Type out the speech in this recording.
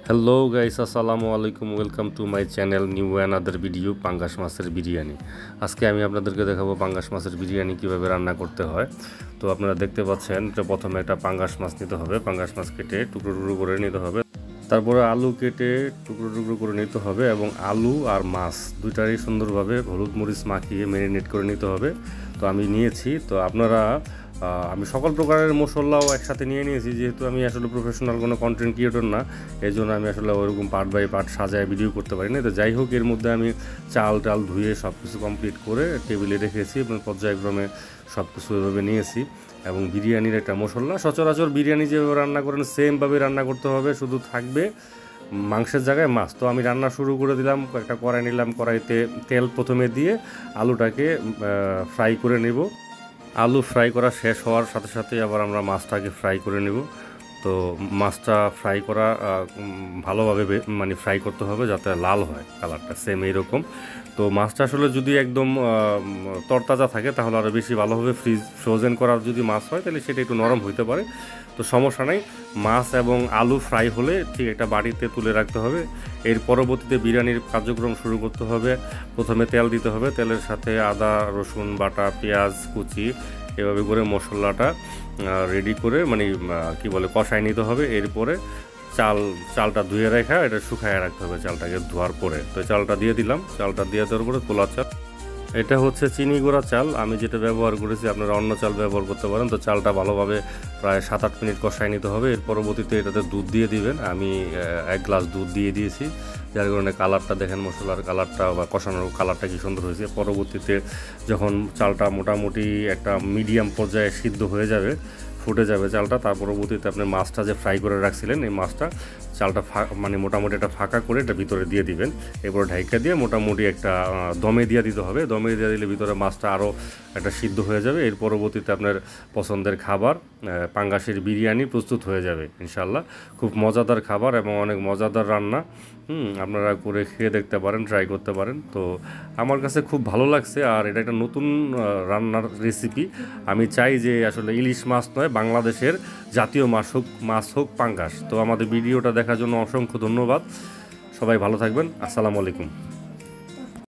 Hello guys, আসসালামু আলাইকুম। Welcome to my channel new another video পাঙ্গাস মাছের বিরিয়ানি। আজকে আমি আপনাদেরকে দেখাবো পাঙ্গাস মাছের বিরিয়ানি কীভাবে রান্না করতে হয়। তো আপনারা দেখতে পাচ্ছেন যে প্রথমে একটা পাঙ্গাস মাছ নিতে হবে। পাঙ্গাস মাছ কেটে টুকরো টুকরো করে নিতে হবে। তারপরে আলু কেটে টুকরো টুকরো করে নিতে হবে এবং আলু আর মাছ দুইটারই সুন্দরভাবে হলুদ মরিচ মাখিয়ে ম্যারিনেট করে নিতে হবে। তো আমি নিয়েছি। তো আপনারা আমি সকল প্রকারের মশলাও একসাথে নিয়ে নিয়েছি, যেহেতু আমি আসলে প্রফেশনাল কোনো কন্টেন্ট ক্রিয়েটর না, এই জন্য আমি আসলে ওরকম পার্ট বাই পার্ট সাজায় ভিডিও করতে পারি না। তো যাই হোক, এর মধ্যে আমি চাল টাল ধুয়ে সব কিছু কমপ্লিট করে টেবিলে রেখেছি এবং পর্যায়ক্রমে সব কিছু এভাবে নিয়েছি। এবং বিরিয়ানির একটা মশলা, সচরাচর বিরিয়ানি যেভাবে রান্না করেন সেমভাবে রান্না করতে হবে, শুধু থাকবে মাংসের জায়গায় মাছ। তো আমি রান্না শুরু করে দিলাম। একটা কড়াই নিলাম, কড়াইতে তেল প্রথমে দিয়ে আলুটাকে ফ্রাই করে নেব। আলু ফ্রাই করা শেষ হওয়ার সাথে সাথে আবার আমরা মাছটাকে ফ্রাই করে নেব। তো মাছটা ফ্রাই করা ভালোভাবে মানে ফ্রাই করতে হবে যাতে লাল হয় কালারটা, সেম এইরকম। তো মাছটা আসলে যদি একদম তরতাজা থাকে তাহলে আরও বেশি ভালো হবে। ফ্রোজেন করার যদি মাছ হয় তাহলে সেটা একটু নরম হইতে পারে। তো সমস্যা নাই, মাছ এবং আলু ফ্রাই হলে ঠিক একটা বাটিতে তুলে রাখতে হবে। এর পরবর্তীতে বিরিয়ানির কার্যক্রম শুরু করতে হবে। প্রথমে তেল দিতে হবে, তেলের সাথে আদা রসুন বাটা পেঁয়াজ কুচি এভাবে করে মশলাটা রেডি করে মানে কি বলে কষায় নিতে হবে। এরপরে চালটা ধুয়ে রাখা, এটা শুকায় রাখতে হবে চালটাকে ধোয়ার পরে। তো চালটা দিয়ে দিলাম, চালটা দিয়ে দেওয়ার পরে তোলা চাল, এটা হচ্ছে চিনি গুঁড়া চাল। আমি যেটা ব্যবহার করেছি, আপনারা অন্য চাল ব্যবহার করতে পারেন। তো চালটা ভালোভাবে প্রায় 7-8 মিনিট কষায় নিতে হবে। এর পরবর্তীতে এটাতে দুধ দিয়ে দিবেন। আমি 1 গ্লাস দুধ দিয়ে দিয়েছি, যার কারণে কালারটা দেখেন, মশলার কালারটা বা কষানোর কালারটা কি সুন্দর হয়েছে। পরবর্তীতে যখন চালটা মোটামুটি একটা মিডিয়াম পর্যায়ে সিদ্ধ হয়ে যাবে, ফুটে যাবে চালটা, তার পরবর্তীতে আপনি মাছটা যে ফ্রাই করে রাখছিলেন এই মাছটা চালটা মানে মোটামুটি একটা ফাঁকা করে এটা ভিতরে দিয়ে দিবেন। এরপরে ঢাইকা দিয়ে মোটামুটি একটা দমে দিয়ে দিতে হবে। দমে দিয়ে দিলে ভিতরে মাছটা আরও একটা সিদ্ধ হয়ে যাবে। এর পরবর্তীতে আপনার পছন্দের খাবার পাঙ্গাসের বিরিয়ানি প্রস্তুত হয়ে যাবে ইনশাল্লাহ। খুব মজাদার খাবার এবং অনেক মজাদার রান্না। আপনারা করে খেয়ে দেখতে পারেন, ট্রাই করতে পারেন। তো আমার কাছে খুব ভালো লাগছে, আর এটা একটা নতুন রান্নার রেসিপি। আমি চাই যে আসলে ইলিশ মাছ নয়, বাংলাদেশের জাতীয় মাছ হোক পাঙ্গাস। তো আমাদের ভিডিওটা দেখার জন্য অসংখ্য ধন্যবাদ। সবাই ভালো থাকবেন। আসসালামু আলাইকুম।